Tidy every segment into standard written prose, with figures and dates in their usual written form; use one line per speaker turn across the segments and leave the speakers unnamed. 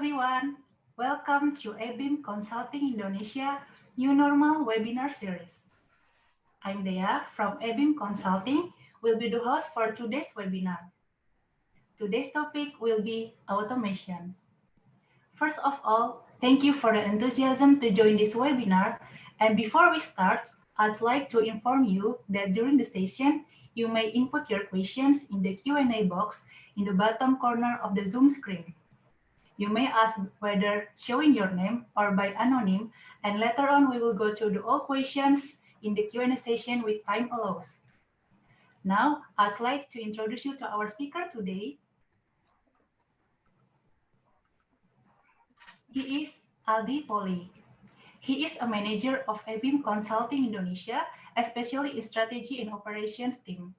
everyone. Welcome to ABeam Consulting Indonesia New Normal webinar series. I'm Dea from ABeam Consulting, will be the host for today's webinar. Today's topic will be automations. First of all, thank you for the enthusiasm to join this webinar. And before we start, I'd like to inform you that during the session, you may input your questions in the Q&A box in the bottom corner of the Zoom screen. You may ask whether showing your name or by anonym, and later on we will go through all questions in the Q&A session with time allows. Now, I'd like to introduce you to our speaker today. He is Aldi Poli. He is a manager of ABeam Consulting Indonesia, especially in strategy and operations team.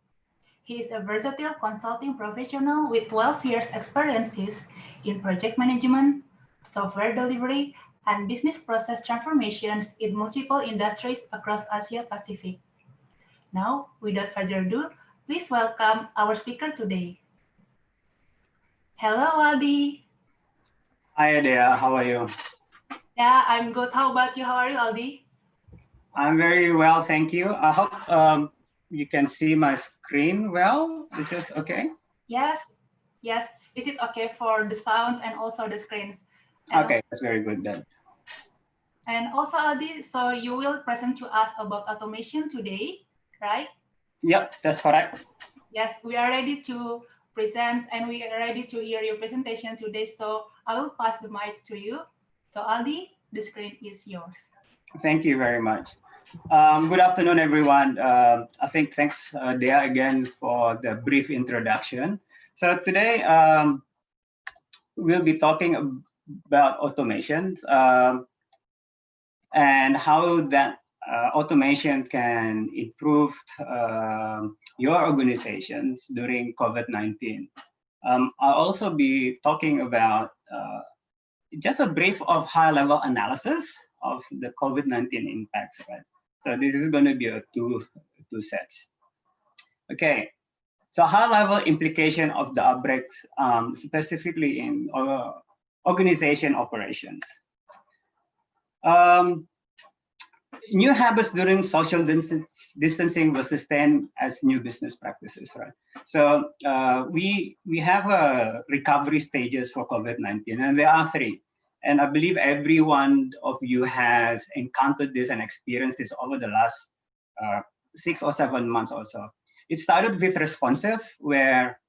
He is a versatile consulting professional with 12 years experiences in project management, software delivery, and business process transformations in multiple industries across Asia Pacific. Now, without further ado, please welcome our speaker today. Hello, Aldi.
Hi, Adea. How are you?
Yeah, I'm good. How about you? How are you, Aldi?
I'm very well, thank you. I hope you can see my screen well. Is this okay?
Yes. Is it okay for the sounds and also the screens? And
okay, that's very good then.
And also, Aldi, so you will present to us about automation today, right?
Yep, that's correct.
Yes, we are ready to present and we are ready to hear your presentation today. So I will pass the mic to you. So Aldi, the screen is yours.
Thank you very much. Good afternoon, everyone. I think thanks, Dea, again for the brief introduction. So today, we'll be talking about automation and how that automation can improve your organizations during COVID-19. I'll also be talking about just a brief of high-level analysis of the COVID-19 impacts, right? So this is going to be a two sets. Okay, so high-level implication of the outbreaks, specifically in organization operations. New habits during social distancing were sustained as new business practices, right? So we have recovery stages for COVID-19, and there are three. And I believe every one of you has encountered this and experienced this over the last 6 or 7 months or so. It started with responsive, where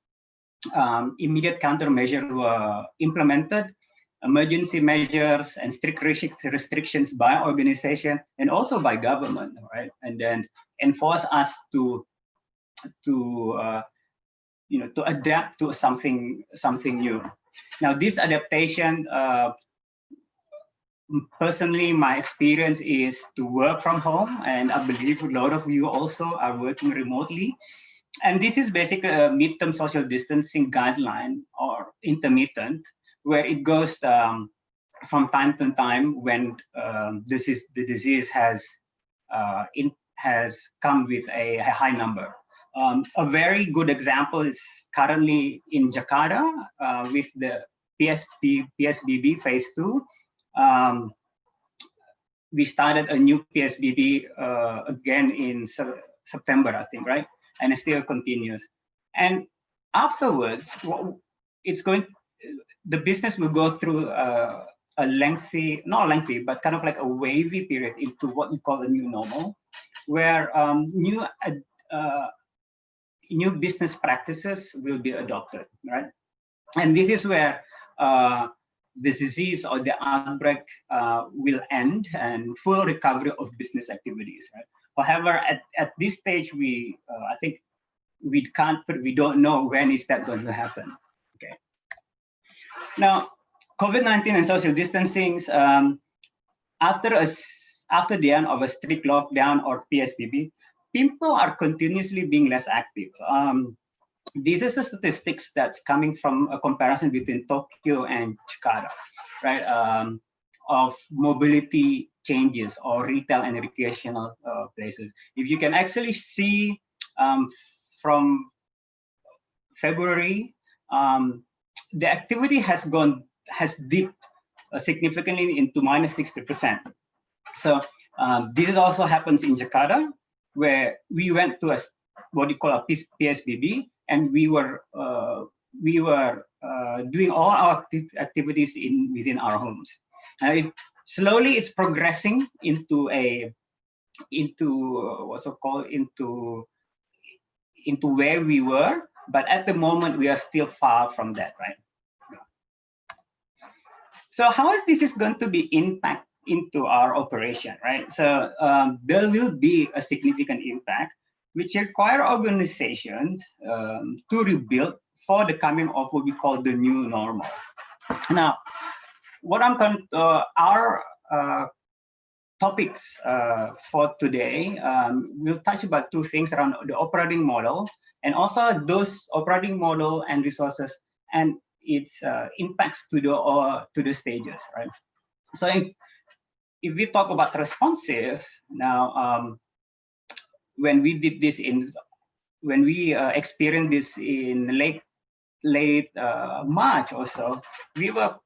immediate countermeasures were implemented, emergency measures and strict restrictions by organization and also by government, right? And then enforce us to adapt to something new. Now, this adaptation, personally, my experience is to work from home, and I believe a lot of you also are working remotely. And this is basically a midterm social distancing guideline or intermittent, where it goes from time to time when the disease has come with a high number. A very good example is currently in Jakarta with the PSBB phase 2. We started a new PSBB again in September, I think, right? And it still continues. And afterwards, the business will go through a lengthy, not lengthy, but kind of like a wavy period into what we call a new normal, where new business practices will be adopted, right? And this is where the disease or the outbreak will end and full recovery of business activities, right? However, at this stage, I think we don't know when is that going to happen. Okay. Now, COVID-19 and social distancing, after the end of a strict lockdown or PSBB, people are continuously being less active. This is the statistics that's coming from a comparison between Tokyo and Jakarta, right? Of mobility changes or retail and recreational places. If you can actually see from February, the activity has dipped significantly into minus 60%. So this also happens in Jakarta, where we went to what you call a PSBB, and we were doing all our activities within our homes. Slowly, it's progressing into what's it called into where we were, but at the moment we are still far from that, right? So how this is going to be impact into our operation, right? So there will be a significant impact, which require organizations to rebuild for the coming of what we call the new normal. Now, what our topics for today, we'll touch about two things around the operating model, and also those operating model and resources and its impacts to the stages, right? So if we talk about responsive now, when we did this when we experienced this in late March or so, we were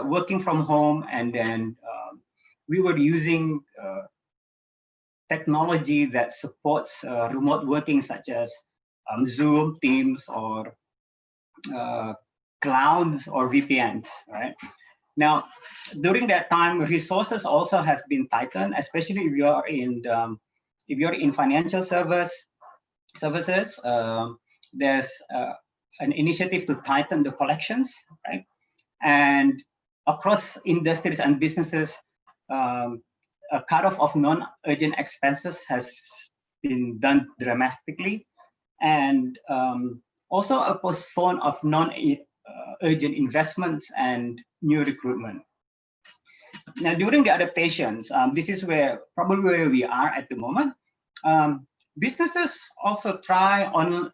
working from home, and then we were using technology that supports remote working, such as Zoom, Teams, or clouds or VPNs, right? Now, during that time, resources also have been tightened, especially if you're in financial services. There's an initiative to tighten the collections, right? And across industries and businesses, a cutoff of non-urgent expenses has been done dramatically, and also a postpone of non-urgent investments and new recruitment. Now, during the adaptations, this is probably where we are at the moment. Businesses also try on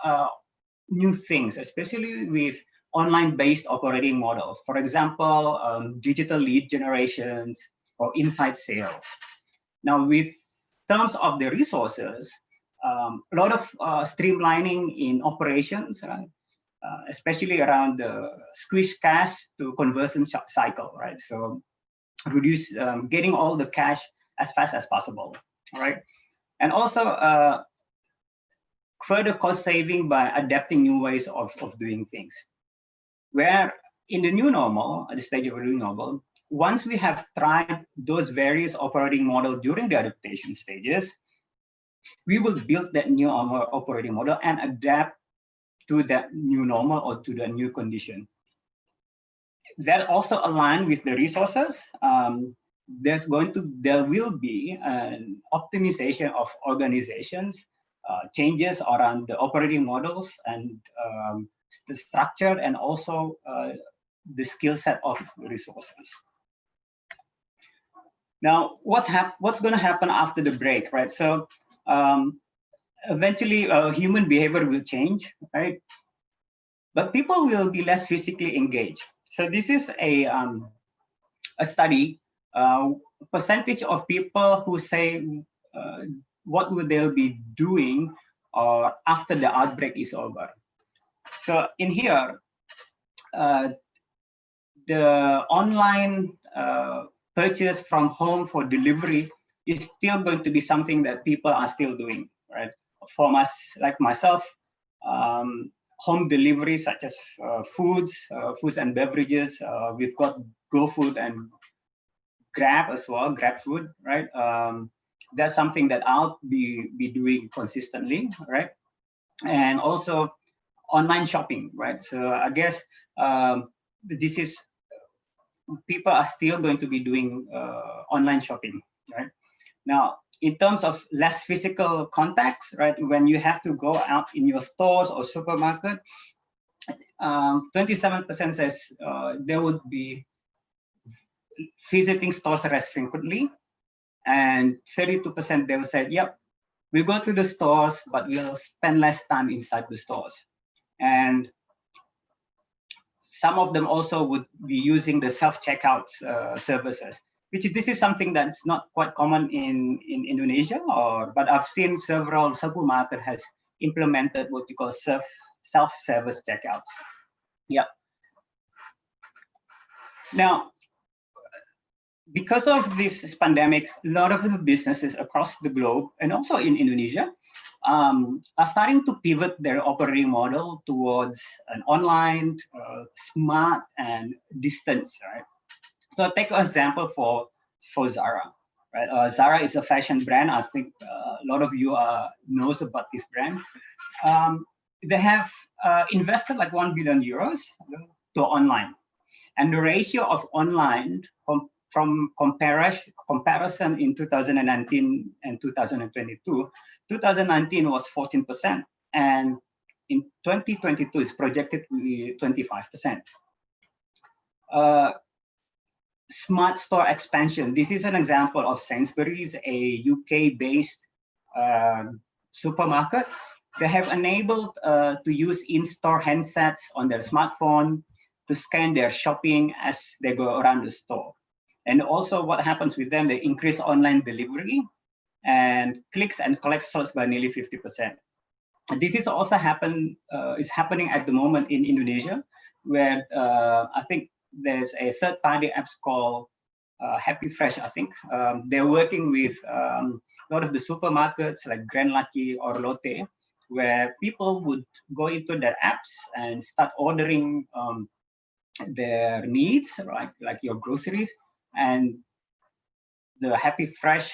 new things, especially with online-based operating models. For example, digital lead generations or inside sales. Now, with terms of the resources, a lot of streamlining in operations, right? Especially around the squish cash to conversion cycle, right? So reduce getting all the cash as fast as possible, right? And also further cost saving by adapting new ways of doing things. Where in the new normal, at the stage of the new normal, once we have tried those various operating models during the adaptation stages, we will build that new operating model and adapt to that new normal or to the new condition. That also align with the resources. There will be an optimization of organizations, changes around the operating models and the structure, and also the skill set of resources. Now, what's going to happen after the break, right? So eventually, human behavior will change, right? But people will be less physically engaged. So this is a study. Percentage of people who say what will they be doing after the outbreak is over. So in here, the online purchase from home for delivery is still going to be something that people are still doing, right? For us, like myself, home delivery such as foods and beverages. We've got GoFood and Grab as well, Grab Food, right? That's something that I'll be doing consistently, right? And also online shopping, right? So I guess this is, people are still going to be doing online shopping, right? Now, in terms of less physical contacts, right? When you have to go out in your stores or supermarket, 27% says they would be visiting stores less frequently, and 32% they will say, yep, we go to the stores, but we'll spend less time inside the stores. And some of them also would be using the self-checkout services, which this is something that's not quite common in Indonesia, but I've seen several supermarkets has implemented what you call self-service checkouts. Yeah. Now, because of this pandemic, a lot of the businesses across the globe and also in Indonesia are starting to pivot their operating model towards an online, smart, and distance. Right. So take an example for Zara. Right. Zara is a fashion brand. I think a lot of you knows about this brand. They have invested like 1 billion euros to online. And the ratio of online from comparison in 2019 and 2022, 2019 was 14%, and in 2022 is projected to be 25%. Smart store expansion. This is an example of Sainsbury's, a UK-based supermarket. They have enabled to use in-store handsets on their smartphone to scan their shopping as they go around the store. And also what happens with them, they increase online delivery and clicks and collect stores by nearly 50%. This is also is happening at the moment in Indonesia, where I think there's a third-party app called Happy Fresh, I think. They're working with a lot of the supermarkets like Grand Lucky or Lotte, where people would go into their apps and start ordering their needs, right? Like your groceries, and the Happy Fresh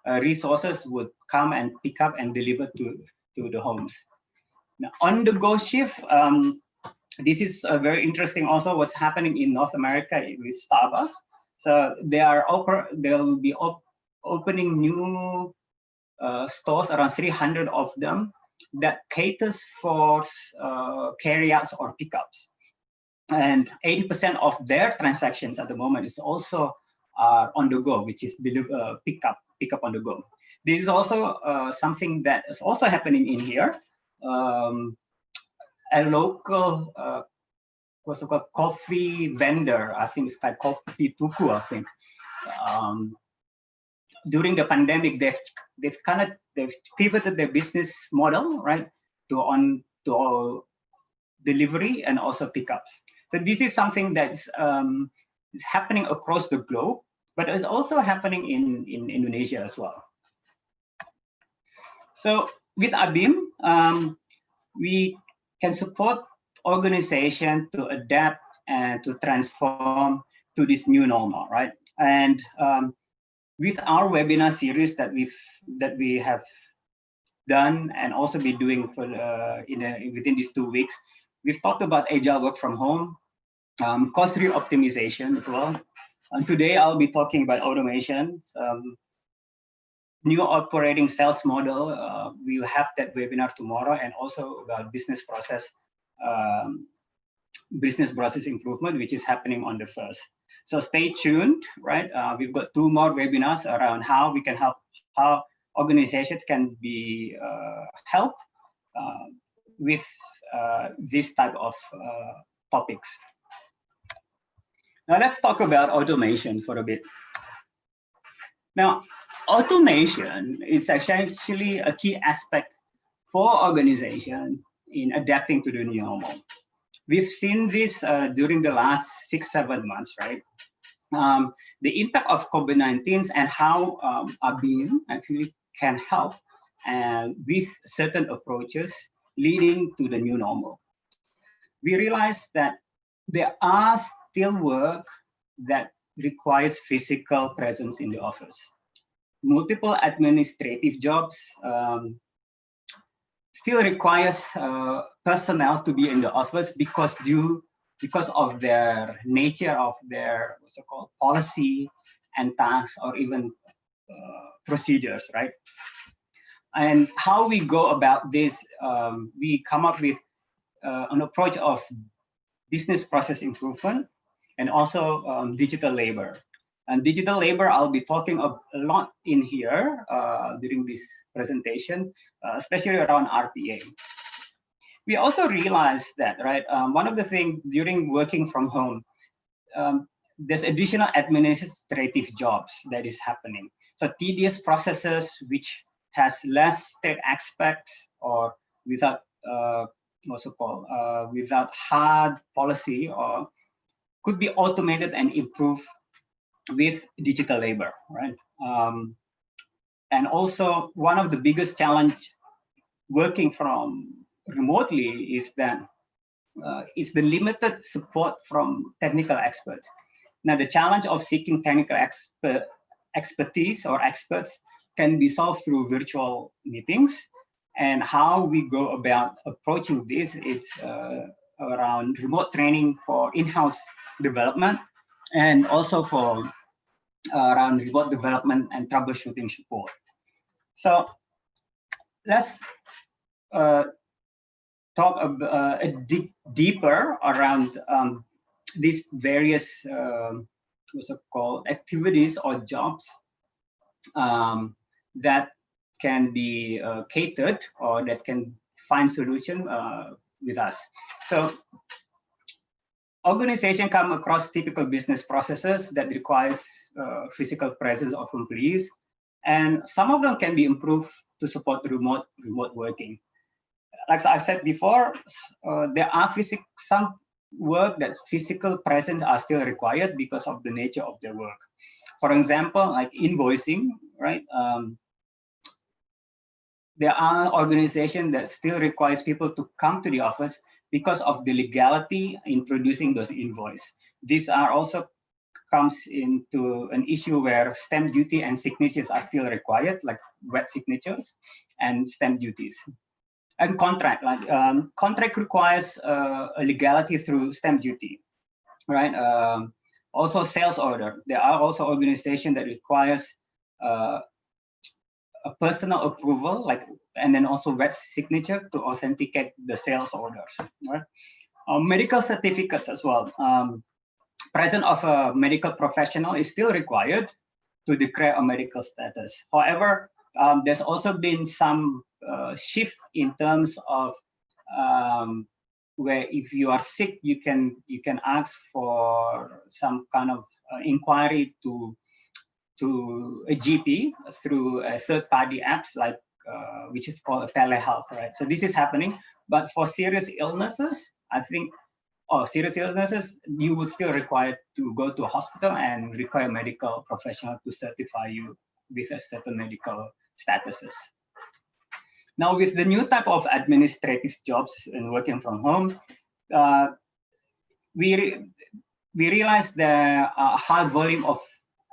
resources would come and pick up and deliver to the homes. Now, on the go shift, this is very interesting also what's happening in North America with Starbucks. So they'll be opening new stores, around 300 of them, that caters for carryouts or pickups. And 80% of their transactions at the moment is also on the go, which is pick up on the go. This is also something that is also happening in here. A local what's it called, coffee vendor, I think it's called Kopi Tuku, I think. During the pandemic, they've pivoted their business model, right, to delivery and also pickups. So this is something that's is happening across the globe, but it's also happening in Indonesia as well. So with ABeam, we can support organization to adapt and to transform to this new normal, right? And with our webinar series that we have done and also be doing for within these 2 weeks, we've talked about agile work from home, cost optimization as well. And today I'll be talking about automation, new operating sales model. We will have that webinar tomorrow, and also about business process improvement, which is happening on the 1st. So stay tuned, right? We've got 2 more webinars around how we can help, how organizations can be helped with this type of topics. Now let's talk about automation for a bit. Now, automation is essentially a key aspect for organization in adapting to the new normal. We've seen this during the last 6-7 months, right? The impact of COVID-19 and how ABeam actually can help with certain approaches leading to the new normal. We realize that there are still work that requires physical presence in the office. Multiple administrative jobs still requires personnel to be in the office because of their nature of their what's it called, policy and tasks, or even procedures, right? And how we go about this, we come up with an approach of business process improvement and also digital labor. And digital labor, I'll be talking a lot in here during this presentation, especially around RPA. We also realized that, right, one of the things during working from home, there's additional administrative jobs that is happening. So tedious processes which has less strict aspects or without without hard policy, or could be automated and improved with digital labor, right? And also one of the biggest challenge working from remotely is that is the limited support from technical experts. Now, the challenge of seeking technical expertise or experts can be solved through virtual meetings. And how we go about approaching this, it's around remote training for in-house development and also for around remote development and troubleshooting support. So let's uh, talk deeper around these various what's it called activities or jobs that can be catered or that can find solution with us. So organization come across typical business processes that requires physical presence of employees, and some of them can be improved to support remote working. Like I said before, there are some work that physical presence are still required because of the nature of their work. For example, like invoicing, right? There are organizations that still requires people to come to the office because of the legality in producing those invoice. These are also comes into an issue where stamp duty and signatures are still required, like wet signatures and stamp duties. And contract, like contract requires a legality through stamp duty, right? Also sales order. There are also organizations that requires a personal approval, like, and then also wet signature to authenticate the sales orders, right? Medical certificates as well. Presence of a medical professional is still required to declare a medical status. However, there's also been some shift in terms of where if you are sick, you can ask for some kind of inquiry to a GP through a third-party apps like which is called a telehealth, right? So this is happening, but for serious illnesses, I think, serious illnesses, you would still require to go to a hospital and require a medical professional to certify you with a certain medical statuses. Now, with the new type of administrative jobs and working from home, we realize the high volume of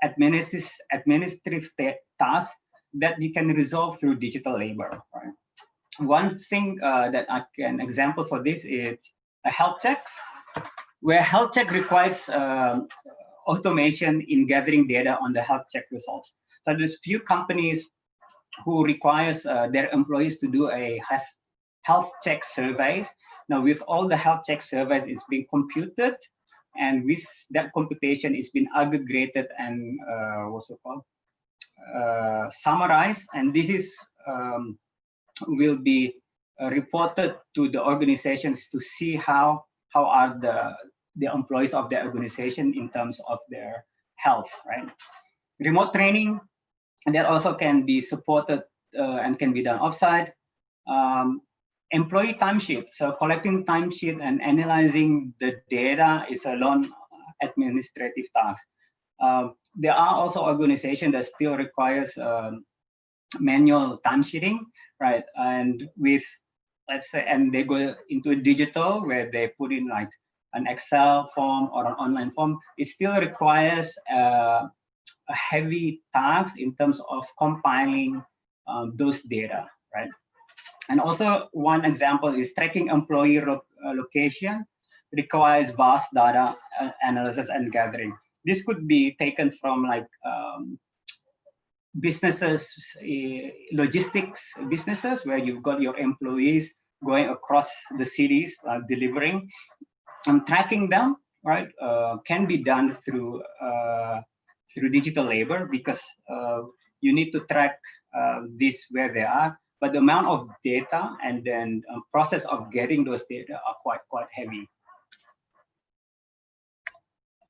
administrative tasks that you can resolve through digital labor. Right? One thing that I can example for this is a health checks, where health check requires automation in gathering data on the health check results. So there's few companies who requires their employees to do a health check surveys. Now, with all the health check surveys, it's being computed, and with that computation, it's been aggregated and what's it called? Summarized, and this is will be reported to the organizations to see how are the employees of the organization in terms of their health, right? Remote training, and that also can be supported and can be done offsite. Employee timesheet, so collecting timesheet and analyzing the data is a long administrative task. There are also organizations that still requires manual timesheeting, right? And with, let's say, and they go into digital where they put in like an Excel form or an online form. It still requires a heavy task in terms of compiling those data, right? And also one example is tracking employee location requires vast data analysis and gathering. This could be taken from like businesses, logistics businesses, where you've got your employees going across the cities delivering, and tracking them, right, can be done through digital labor because you need to track this where they are, but the amount of data and then process of getting those data are quite heavy.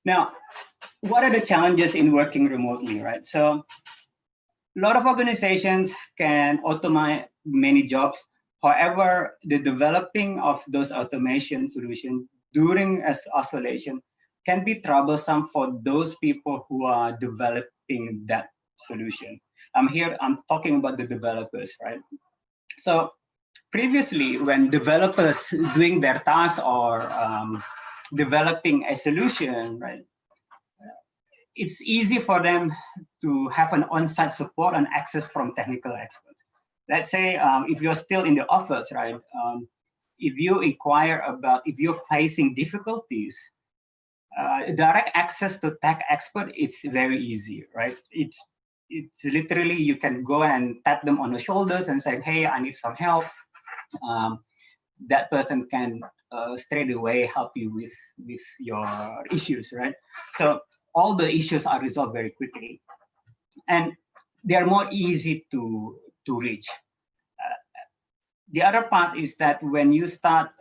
Now, what are the challenges in working remotely, right? So a lot of organizations can automate many jobs. However, the developing of those automation solutions during isolation can be troublesome for those people who are developing that solution. I'm talking about the developers, right? So previously, when developers doing their tasks or developing a solution, right, it's easy for them to have an on-site support and access from technical experts. Let's say if you're still in the office, right, if you inquire about, if you're facing difficulties, direct access to tech expert, it's very easy, right? It's literally, you can go and tap them on the shoulders and say, hey, I need some help. That person can straight away help you with your issues, right? So all the issues are resolved very quickly, and they are more easy to reach. The other part is that when you start,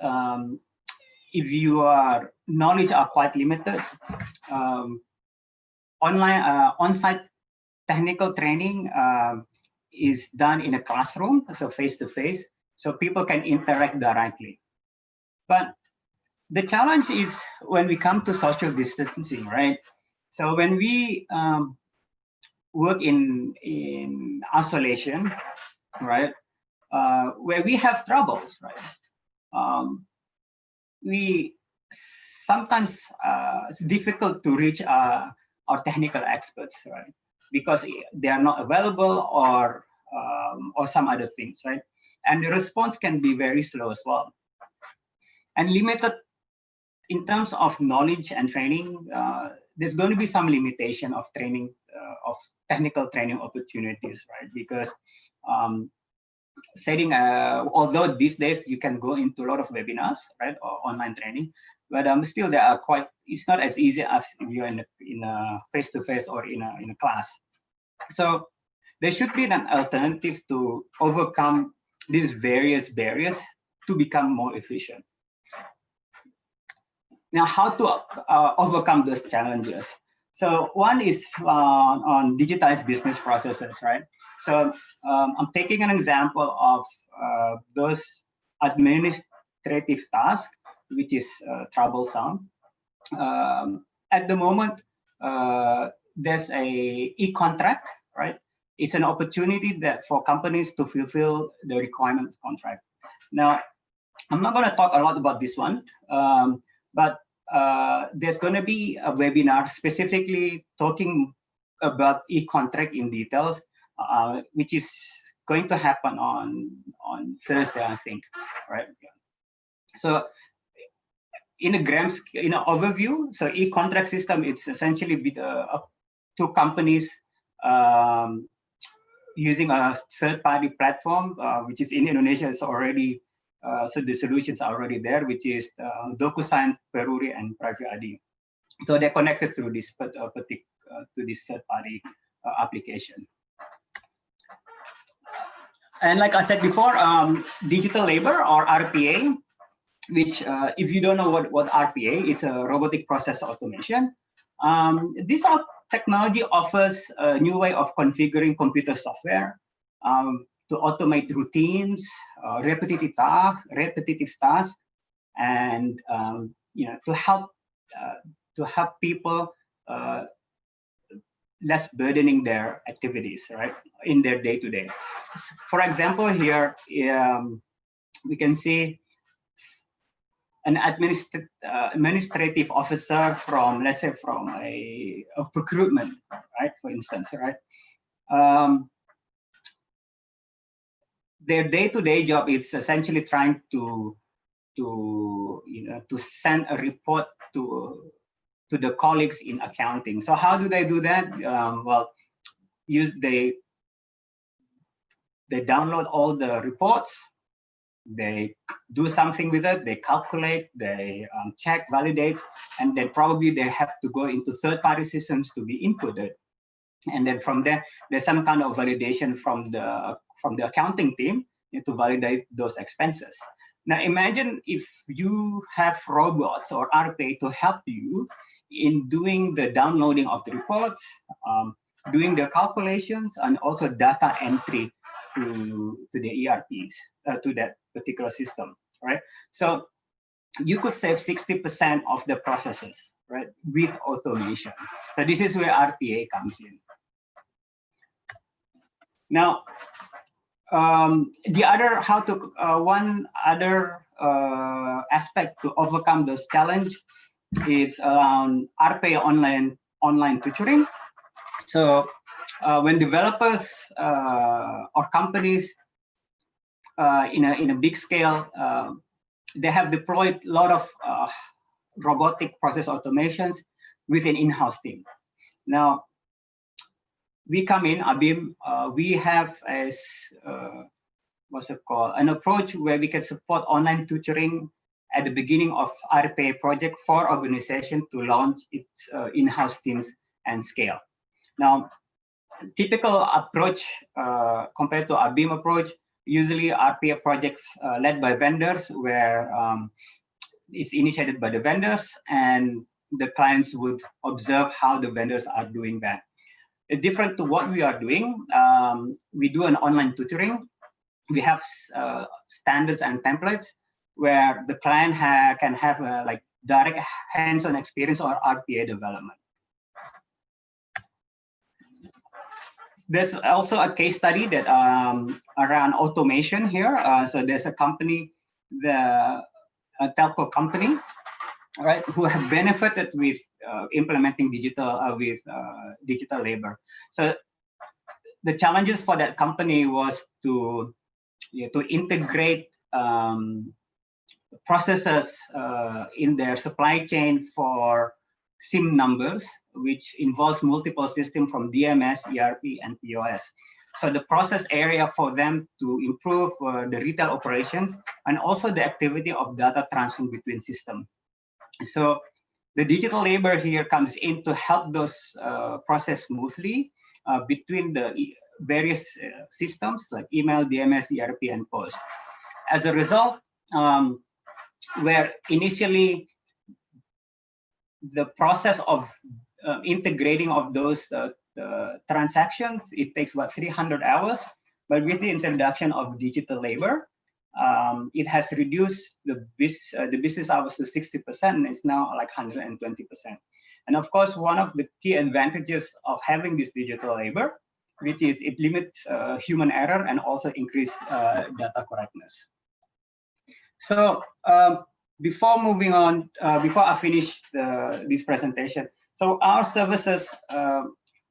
if your knowledge are quite limited, on-site technical training is done in a classroom, so face-to-face, so people can interact directly. But the challenge is when we come to social distancing, right? So when we work in isolation, right, where we have troubles, right? We sometimes it's difficult to reach our technical experts, right? Because they are not available or some other things, right? And the response can be very slow as well. And limited in terms of knowledge and training, there's going to be some limitation of training, of technical training opportunities, right? Because although these days you can go into a lot of webinars, right, or online training, but still there are quite, it's not as easy as if you're in a face-to-face or in a class. So there should be an alternative to overcome these various barriers to become more efficient. Now, how to overcome those challenges? So one is on digitized business processes, right? So I'm taking an example of those administrative tasks, which is troublesome. At the moment, there's a e-contract, right? It's an opportunity that for companies to fulfill the requirements contract. Now, I'm not going to talk a lot about this one, but there's going to be a webinar specifically talking about e-contract in details, which is going to happen on Thursday, I think, right? So in a overview, so e-contract system, it's essentially with two companies using a third-party platform, which is in Indonesia. It's already so the solutions are already there, which is DocuSign, Peruri, and Private. So they're connected through this to this third-party application. And like I said before, digital labor or RPA, which if you don't know what RPA is, a robotic process automation. This technology offers a new way of configuring computer software to automate routines, repetitive tasks, and to help people less burdening their activities, right, in their day-to-day. For example, here we can see an administrative officer from, let's say, from a procurement, right, for instance, right? Their day-to-day job is essentially trying to send a report to the colleagues in accounting. So how do they do that? Well, they download all the reports, they do something with it, they calculate, they check, validate, and then probably they have to go into third-party systems to be inputted. And then from there, there's some kind of validation from the accounting team to validate those expenses. Now imagine if you have robots or RPA to help you in doing the downloading of the reports, doing the calculations, and also data entry to the ERPs, to that particular system, right? So you could save 60% of the processes, right, with automation. So this is where RPA comes in. Now, one other aspect to overcome this challenge is around RPA online tutoring. So when developers or companies in a big scale, they have deployed a lot of robotic process automations with an in-house team. Now, we come in, ABeam, we have an approach where we can support online tutoring at the beginning of RPA project for organization to launch its in-house teams and scale. Now, typical approach compared to ABeam approach, usually RPA projects led by vendors where it's initiated by the vendors and the clients would observe how the vendors are doing that. It's different to what we are doing. We do an online tutoring. We have standards and templates where the client can have like direct hands-on experience or RPA development. There's also a case study that around automation here. So there's a company, a telco company, right, who have benefited with implementing digital labor. So the challenges for that company was to integrate processes in their supply chain for SIM numbers, which involves multiple systems from DMS, ERP, and POS. So the process area for them to improve the retail operations and also the activity of data transfer between systems. So the digital labor here comes in to help those process smoothly between the various systems like email, DMS, ERP, and POS. As a result, where initially the process of integrating of those transactions, it takes about 300 hours, but with the introduction of digital labor, it has reduced the business hours to 60%, and it's now like 120%. And of course, one of the key advantages of having this digital labor, which is it limits human error and also increase data correctness. So before moving on, before I finish this presentation, so our services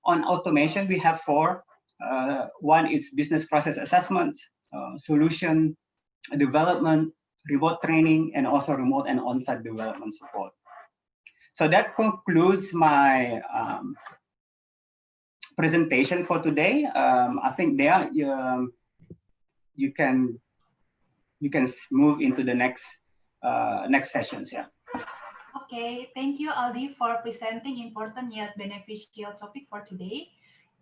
on automation, we have 4. One is business process assessment, solution development, remote training, and also remote and on-site development support. So that concludes my presentation for today. I think there you can move into the next sessions. Yeah.
Okay, thank you, Aldi, for presenting important yet beneficial topic for today.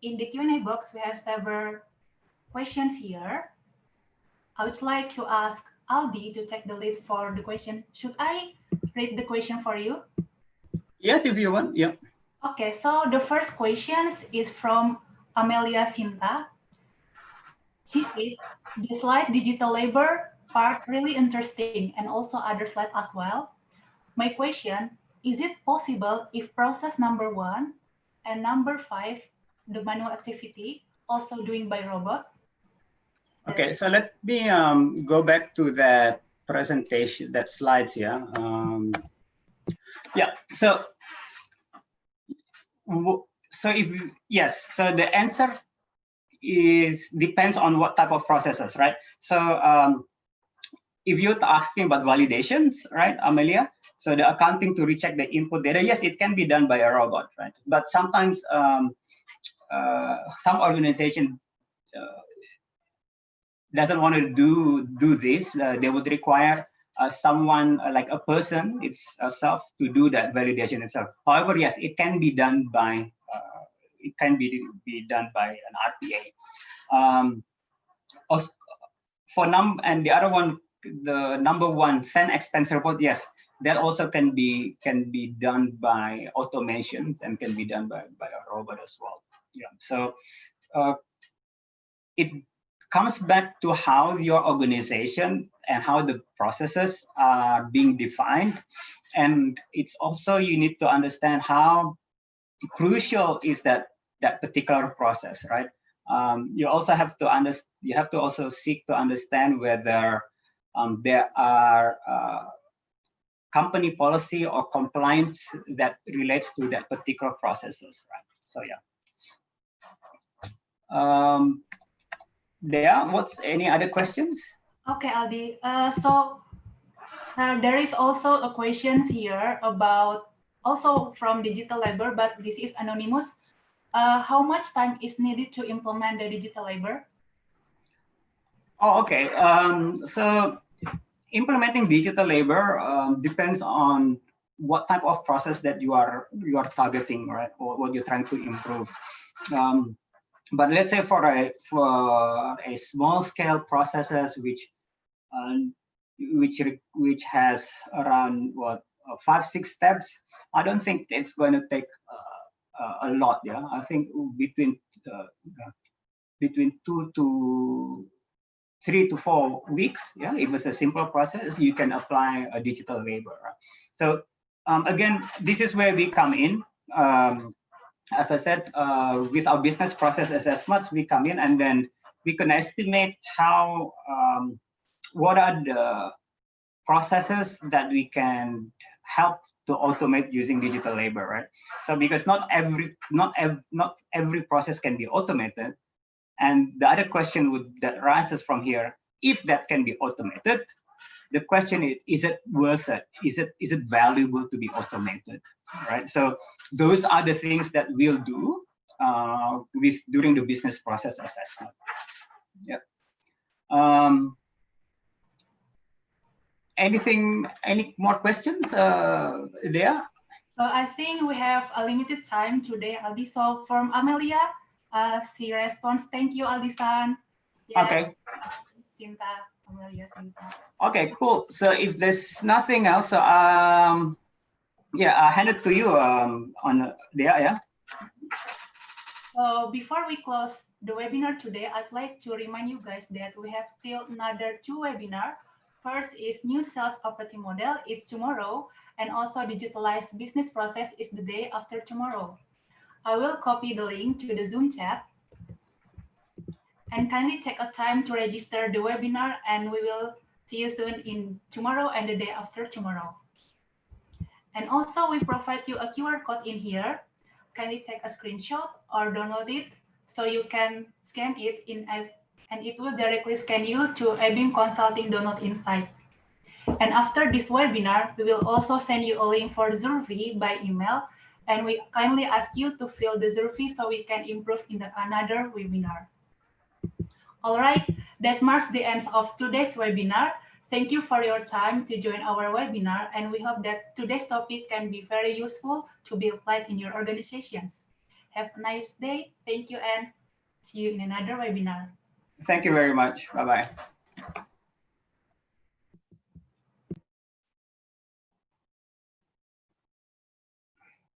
In the Q&A box, we have several questions here. I would like to ask Aldi to take the lead for the question. Should I read the question for you?
Yes, if you want. Yeah.
Okay, so the first question is from Amelia Sinta. She said, the slide digital labor part really interesting and also other slide as well. My question, is it possible if process number 1 and number 5, the manual activity, also doing by robot?
Okay, so let me go back to that presentation, that slides here. Yeah, so yes, so the answer depends on what type of processes, right? So if you're asking about validations, right, Amelia? So the accounting to recheck the input data, yes, it can be done by a robot, right? But sometimes some organization doesn't want to do this. They would require someone like a person itself to do that validation itself. However, yes, it can be done by an RPA. And the other one, the number 1 send expense report, yes, that also can be done by automations and can be done by a robot as well. Yeah. So it comes back to how your organization and how the processes are being defined. And it's also, you need to understand how crucial is that particular process, right? You also have to you have to also seek to understand whether there are company policy or compliance that relates to that particular processes, right? So yeah. What's any other questions?
Okay, Aldi. There is also a question here about also from digital labor, but this is anonymous. How much time is needed to implement the digital labor?
Oh, okay. So implementing digital labor depends on what type of process that you are targeting, right, or what you're trying to improve. But let's say for a small scale processes which has around 5-6 steps, I don't think it's going to take a lot. Yeah, I think between 2 to 3 to 4 weeks. Yeah, if it's a simple process, you can apply a digital labor. So again, this is where we come in. As I said, with our business process assessments, we come in and then we can estimate how what are the processes that we can help to automate using digital labor, right? So because not every process can be automated, and the other question that rises from here, if that can be automated, the question is it worth it? Is it valuable to be automated, right? So those are the things that we'll do during the business process assessment. Yeah. Any more questions there?
So I think we have a limited time today, Aldi. So from Amelia, she responds, "Thank you, Aldi-san."
Yeah. Okay.
Sinta, Amelia, Sinta.
Okay, cool. So if there's nothing else, yeah, I'll hand it to you on there, yeah.
So before we close the webinar today, I'd like to remind you guys that we have still another 2 webinars. First is new sales operating model, it's tomorrow, and also digitalized business process is the day after tomorrow. I will copy the link to the Zoom chat. And kindly take a time to register the webinar, and we will see you soon in tomorrow and the day after tomorrow. And also we provide you a QR code in here. Kindly take a screenshot or download it so you can scan it and it will directly scan you to ABeam Consulting download insight. And after this webinar, we will also send you a link for the survey by email, and we kindly ask you to fill the survey so we can improve in another webinar. All right, that marks the end of today's webinar. Thank you for your time to join our webinar, and we hope that today's topic can be very useful to be applied in your organizations. Have a nice day. Thank you, and see you in another webinar.
Thank you very much. Bye-bye.